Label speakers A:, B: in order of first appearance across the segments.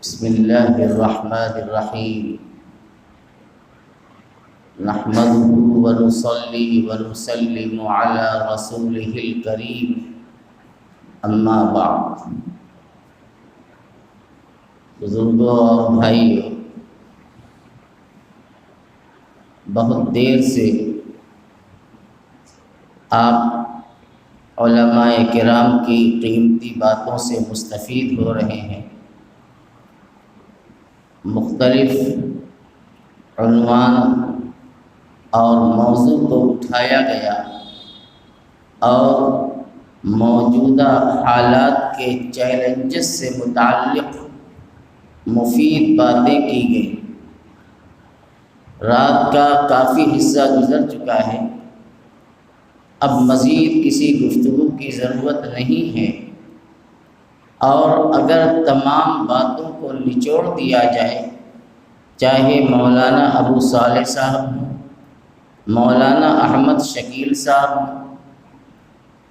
A: بسم اللہ الرحمن الرحیم نحمده ونصلی ونسلم علی رسولہ الکریم اما بعد۔ بزرگوں اور بھائیوں، بہت دیر سے آپ علماء کرام کی قیمتی باتوں سے مستفید ہو رہے ہیں۔ مختلف عنوان اور موضوع کو اٹھایا گیا اور موجودہ حالات کے چیلنجز سے متعلق مفید باتیں کی گئیں۔ رات کا کافی حصہ گزر چکا ہے، اب مزید کسی گفتگو کی ضرورت نہیں ہے، اور اگر تمام باتوں کو نچوڑ دیا جائے، چاہے مولانا ابو صالح صاحب ہوں، مولانا احمد شکیل صاحب ہوں،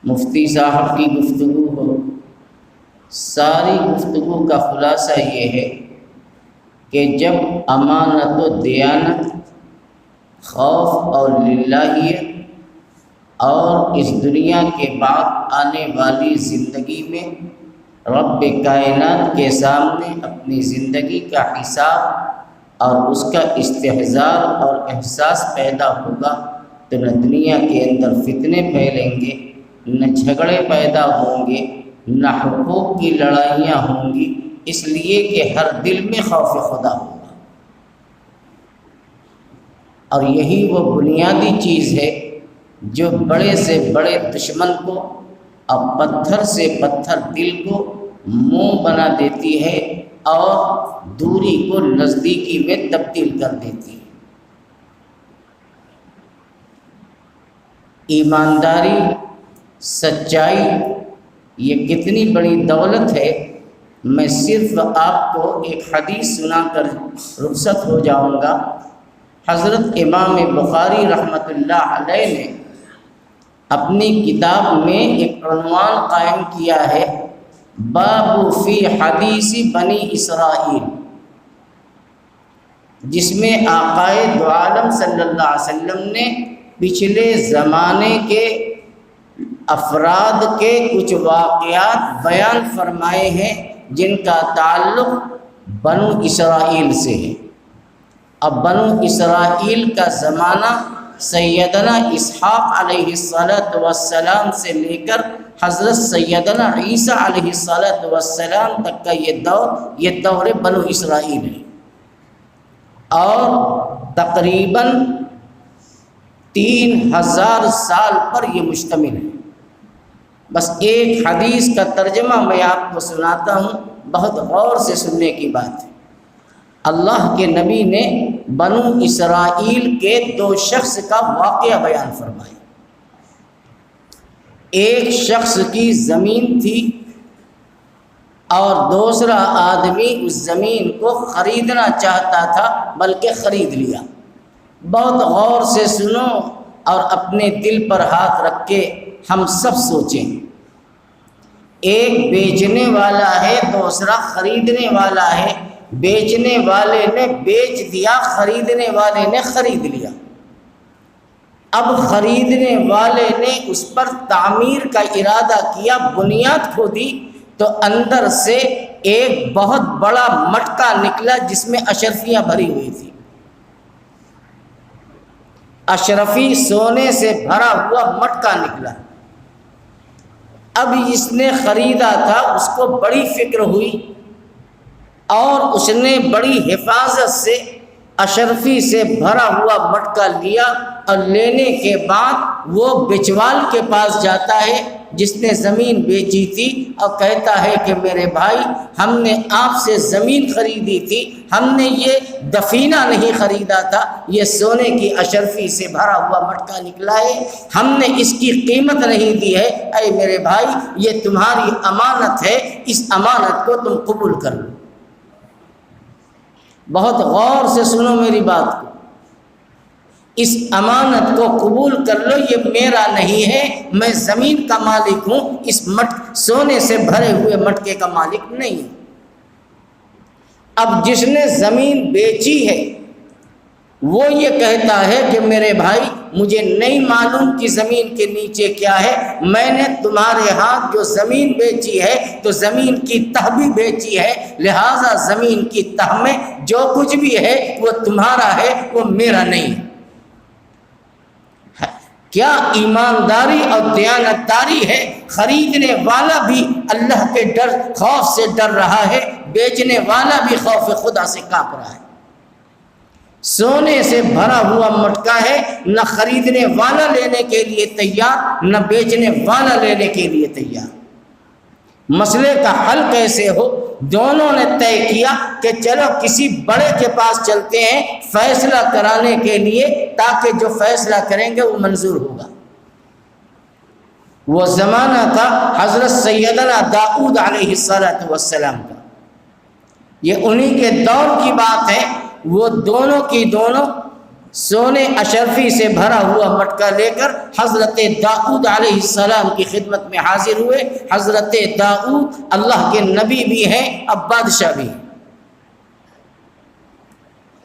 A: مفتی صاحب کی گفتگو ہو، ساری گفتگو کا خلاصہ یہ ہے کہ جب امانت و دیانت، خوف اور للہیت اور اس دنیا کے بعد آنے والی زندگی میں رب کائنات کے سامنے اپنی زندگی کا حساب اور اس کا استحضار اور احساس پیدا ہوگا، تو نہ دنیا کے اندر فتنے پھیلیں گے، نہ جھگڑے پیدا ہوں گے، نہ حقوق کی لڑائیاں ہوں گی، اس لیے کہ ہر دل میں خوف خدا ہوگا۔ اور یہی وہ بنیادی چیز ہے جو بڑے سے بڑے دشمن کو اور پتھر سے پتھر دل کو منہ بنا دیتی ہے اور دوری کو نزدیکی میں تبدیل کر دیتی ہے۔ ایمانداری، سچائی، یہ کتنی بڑی دولت ہے۔ میں صرف آپ کو ایک حدیث سنا کر رخصت ہو جاؤں گا۔ حضرت امام بخاری رحمۃ اللہ علیہ نے اپنی کتاب میں ایک عنوان قائم کیا ہے، باب فی حدیث بنی اسرائیل، جس میں آقائے دو عالم صلی اللہ علیہ وسلم نے پچھلے زمانے کے افراد کے کچھ واقعات بیان فرمائے ہیں جن کا تعلق بنو اسرائیل سے ہے۔ اب بنو اسرائیل کا زمانہ سیدنا اسحاق علیہ السلام سے لے کر حضرت سیدنا عیسیٰ علیہ السلام تک کا یہ دور بنو اسرائیل ہے، اور تقریباً 3000 سال پر یہ مشتمل ہے۔ بس ایک حدیث کا ترجمہ میں آپ کو سناتا ہوں، بہت غور سے سننے کی بات ہے۔ اللہ کے نبی نے بنو اسرائیل کے 2 شخص کا واقعہ بیان فرمایا۔ ایک شخص کی زمین تھی اور دوسرا آدمی اس زمین کو خریدنا چاہتا تھا، بلکہ خرید لیا۔ بہت غور سے سنو اور اپنے دل پر ہاتھ رکھ کے ہم سب سوچیں۔ ایک بیچنے والا ہے، دوسرا خریدنے والا ہے۔ بیچنے والے نے بیچ دیا، خریدنے والے نے خرید لیا۔ اب خریدنے والے نے اس پر تعمیر کا ارادہ کیا، بنیاد کھودی تو اندر سے ایک بہت بڑا مٹکا نکلا جس میں اشرفیاں بھری ہوئی تھی۔ اشرفی سونے سے بھرا ہوا مٹکا نکلا۔ اب اس نے خریدا تھا، اس کو بڑی فکر ہوئی اور اس نے بڑی حفاظت سے اشرفی سے بھرا ہوا مٹکا لیا، اور لینے کے بعد وہ بیچوال کے پاس جاتا ہے جس نے زمین بیچی تھی، اور کہتا ہے کہ میرے بھائی، ہم نے آپ سے زمین خریدی تھی، ہم نے یہ دفینہ نہیں خریدا تھا، یہ سونے کی اشرفی سے بھرا ہوا مٹکا نکلا ہے، ہم نے اس کی قیمت نہیں دی ہے۔ اے میرے بھائی، یہ تمہاری امانت ہے، اس امانت کو تم قبول کر لو۔ بہت غور سے سنو میری بات کو، اس امانت کو قبول کر لو، یہ میرا نہیں ہے، میں زمین کا مالک ہوں، اس سونے سے بھرے ہوئے مٹکے کا مالک نہیں ہوں۔ اب جس نے زمین بیچی ہے وہ یہ کہتا ہے کہ میرے بھائی مجھے نہیں معلوم کہ زمین کے نیچے کیا ہے، میں نے تمہارے ہاتھ جو زمین بیچی ہے تو زمین کی تہ بھی بیچی ہے، لہٰذا زمین کی تہ میں جو کچھ بھی ہے وہ تمہارا ہے، وہ میرا نہیں ہے۔ کیا ایمانداری اور دیانتداری ہے! خریدنے والا بھی اللہ کے ڈر خوف سے ڈر رہا ہے، بیچنے والا بھی خوف خدا سے کانپ رہا ہے۔ سونے سے بھرا ہوا مٹکا ہے، نہ خریدنے والا لینے کے لیے تیار، نہ بیچنے والا لینے کے لیے تیار۔ مسئلے کا حل کیسے ہو؟ دونوں نے طے کیا کہ چلو کسی بڑے کے پاس چلتے ہیں فیصلہ کرانے کے لیے، تاکہ جو فیصلہ کریں گے وہ منظور ہوگا۔ وہ زمانہ تھا حضرت سیدنا داؤد علیہ السلام کا، یہ انہی کے دور کی بات ہے۔ وہ دونوں کی دونوں سونے اشرفی سے بھرا ہوا مٹکا لے کر حضرت داؤد علیہ السلام کی خدمت میں حاضر ہوئے۔ حضرت داؤد اللہ کے نبی بھی ہیں، اب بادشاہ بھی ہیں،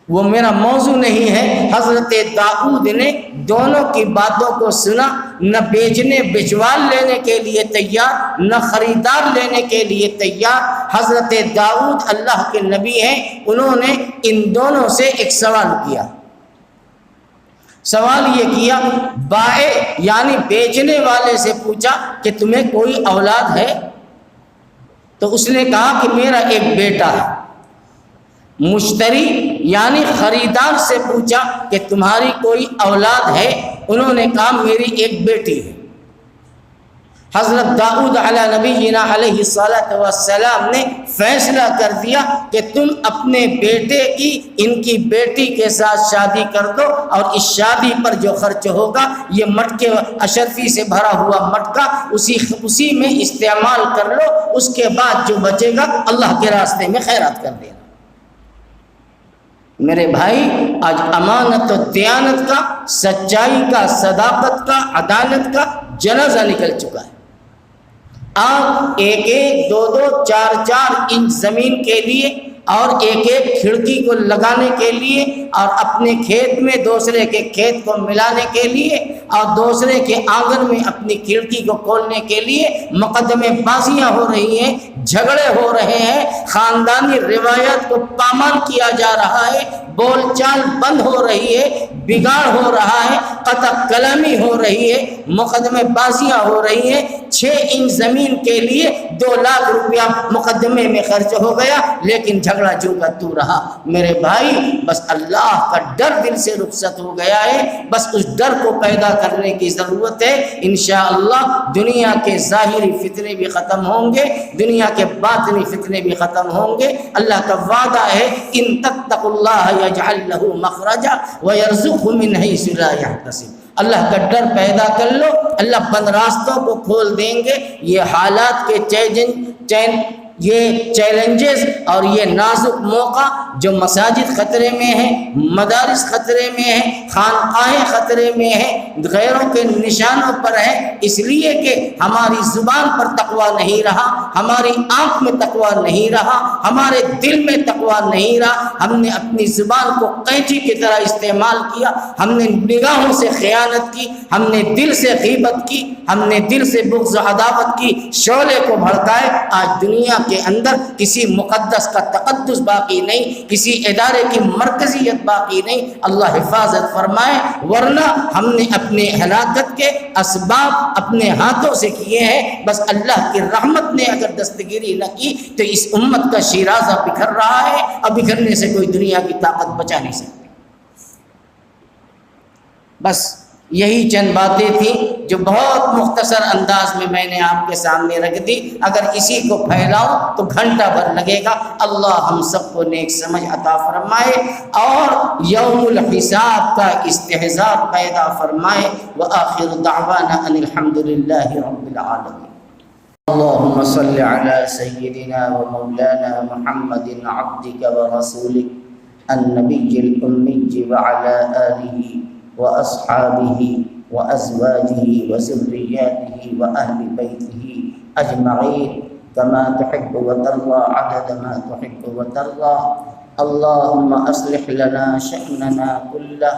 A: وہ میرا موضوع نہیں ہے۔ حضرت داؤد نے دونوں کی باتوں کو سنا، نہ بیچنے بچوال لینے کے لیے تیار، نہ خریدار لینے کے لیے تیار۔ حضرت داؤد اللہ کے نبی ہیں، انہوں نے ان دونوں سے ایک سوال کیا۔ سوال یہ کیا، بائع یعنی بیچنے والے سے پوچھا کہ تمہیں کوئی اولاد ہے؟ تو اس نے کہا کہ میرا ایک بیٹا ہے۔ مشتری یعنی خریدار سے پوچھا کہ تمہاری کوئی اولاد ہے؟ انہوں نے کہا میری ایک بیٹی ہے۔ حضرت داؤد علیہ نبینا علیہ السلام نے فیصلہ کر دیا کہ تم اپنے بیٹے کی ان کی بیٹی کے ساتھ شادی کر دو، اور اس شادی پر جو خرچ ہوگا یہ مٹکے اشرفی سے بھرا ہوا مٹکا اسی میں استعمال کر لو، اس کے بعد جو بچے گا اللہ کے راستے میں خیرات کر دینا۔ میرے بھائی، آج امانت و دیانت کا، سچائی کا، صداقت کا، عدالت کا جنازہ نکل چکا ہے۔ آپ ایک ایک، دو دو، چار چار انچ زمین کے لیے اور ایک ایک کھڑکی کو لگانے کے لیے، اور اپنے کھیت میں دوسرے کے کھیت کو ملانے کے لیے، اور دوسرے کے آنگن میں اپنی کھڑکی کو کھولنے کے لیے مقدمے بازیاں ہو رہی ہیں، جھگڑے ہو رہے ہیں، خاندانی روایات کو پامال کیا جا رہا ہے، بول چال بند ہو رہی ہے، بگاڑ ہو رہا ہے، قطع کلامی ہو رہی ہے، مقدمے بازیاں ہو رہی ہیں۔ 6 انچ زمین کے لیے 2 لاکھ روپیہ مقدمے میں خرچ ہو گیا، لیکن جھگڑا جو کا تو رہا۔ میرے بھائی، بس اللہ کا ڈر دل سے رخصت ہو گیا ہے، بس اس ڈر کو پیدا کرنے کی ضرورت ہے۔ انشاءاللہ دنیا کے ظاہری فتنے بھی ختم ہوں گے، دنیا کے باطنی فتنے بھی ختم ہوں گے۔ اللہ کا وعدہ ہے، ان تتقوا اللہ یجعل لہ مخرجا ویرزقہ من حیث لا یحتسب۔ اللہ کا ڈر پیدا کر لو، اللہ بند راستوں کو کھول دیں گے۔ یہ حالات کے یہ چیلنجز اور یہ نازک موقع جو مساجد خطرے میں ہیں، مدارس خطرے میں ہیں، خانقاہیں خطرے میں ہیں، غیروں کے نشانوں پر ہیں، اس لیے کہ ہماری زبان پر تقویٰ نہیں رہا، ہماری آنکھ میں تقویٰ نہیں رہا، ہمارے دل میں تقویٰ نہیں رہا۔ ہم نے اپنی زبان کو قینچی کی طرح استعمال کیا، ہم نے نگاہوں سے خیانت کی، ہم نے دل سے غیبت کی، ہم نے دل سے بغض و عداوت کی شعلے کو بھڑکائے۔ آج دنیا کے اندر کسی مقدس کا تقدس باقی نہیں، کسی ادارے کی مرکزیت باقی نہیں۔ اللہ حفاظت فرمائے، ورنہ ہم نے اپنے ہلاکت کے اسباب اپنے ہاتھوں سے کیے ہیں۔ بس اللہ کی رحمت نے اگر دستگیری نہ کی تو اس امت کا شیرازہ بکھر رہا ہے، اور بکھرنے سے کوئی دنیا کی طاقت بچا نہیں سکتی۔ بس یہی چند باتیں تھیں جو بہت مختصر انداز میں نے آپ کے سامنے رکھ دی۔ اگر اسی کو پھیلاؤں تو گھنٹہ بھر لگے گا۔ اللہ ہم سب کو نیک سمجھ عطا فرمائے اور یوم الحساب کا استحضار پیدا فرمائے۔ وآخر دعوانا ان الحمد للہ رب العالمین۔ اللهم صل على سيدنا ومولانا محمد عبدك ورسولك النبي الأمي وعلى آله وأصحابه وأزواجه وذرياته وأهل بيته أجمعين كما تحب وترضى عدد ما تحب وترضى. اللهم أصلح لنا شأننا كله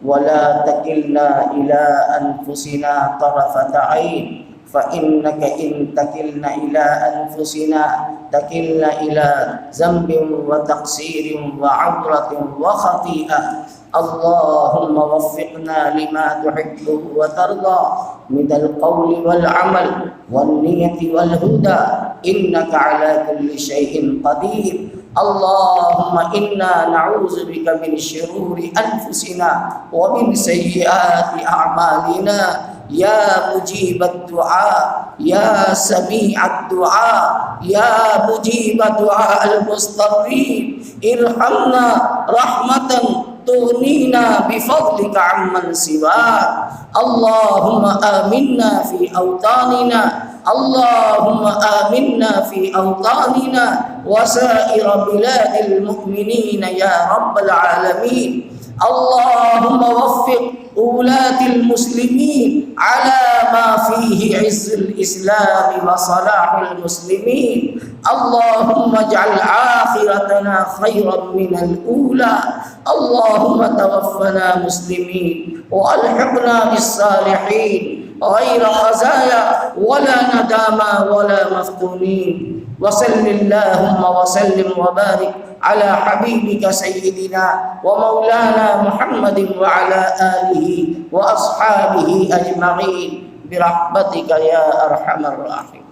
A: ولا تكلنا إلى أنفسنا طرفة عين، فإنك إن تكلنا إلى أنفسنا تكلنا إلى ذنب وتقصير وعورة وخطيئة. اللهم وفقنا لما تحب وترضى من القول والعمل والنية والهدى، إنك على كل شيء قدير. اللهم إنا نعوذ بك من شرور أنفسنا ومن سيئات أعمالنا، يا مجيب الدعاء يا سميع الدعاء يا مجيب دعاء المضطرين، ارحمنا رحمة تغنينا بفضلك عمن سواك. اللهم آمنا في أوطاننا، اللهم آمنا في أوطاننا وسائر بلاد المؤمنين يا رب العالمين. اللهم وفق ولاة المسلمين على ما فيه عز الإسلام وصلاح المسلمين. اللهم اجعل آخرتنا خيرا من الأولى. اللهم توفنا مسلمين وألحقنا بالصالحين غير خزايا ولا ندامى ولا مفتونين. وصل اللهم وسلم وبارك على حبيبك سيدنا ومولانا محمد وعلى آله وأصحابه أجمعين برحمتك يا أرحم الراحمين.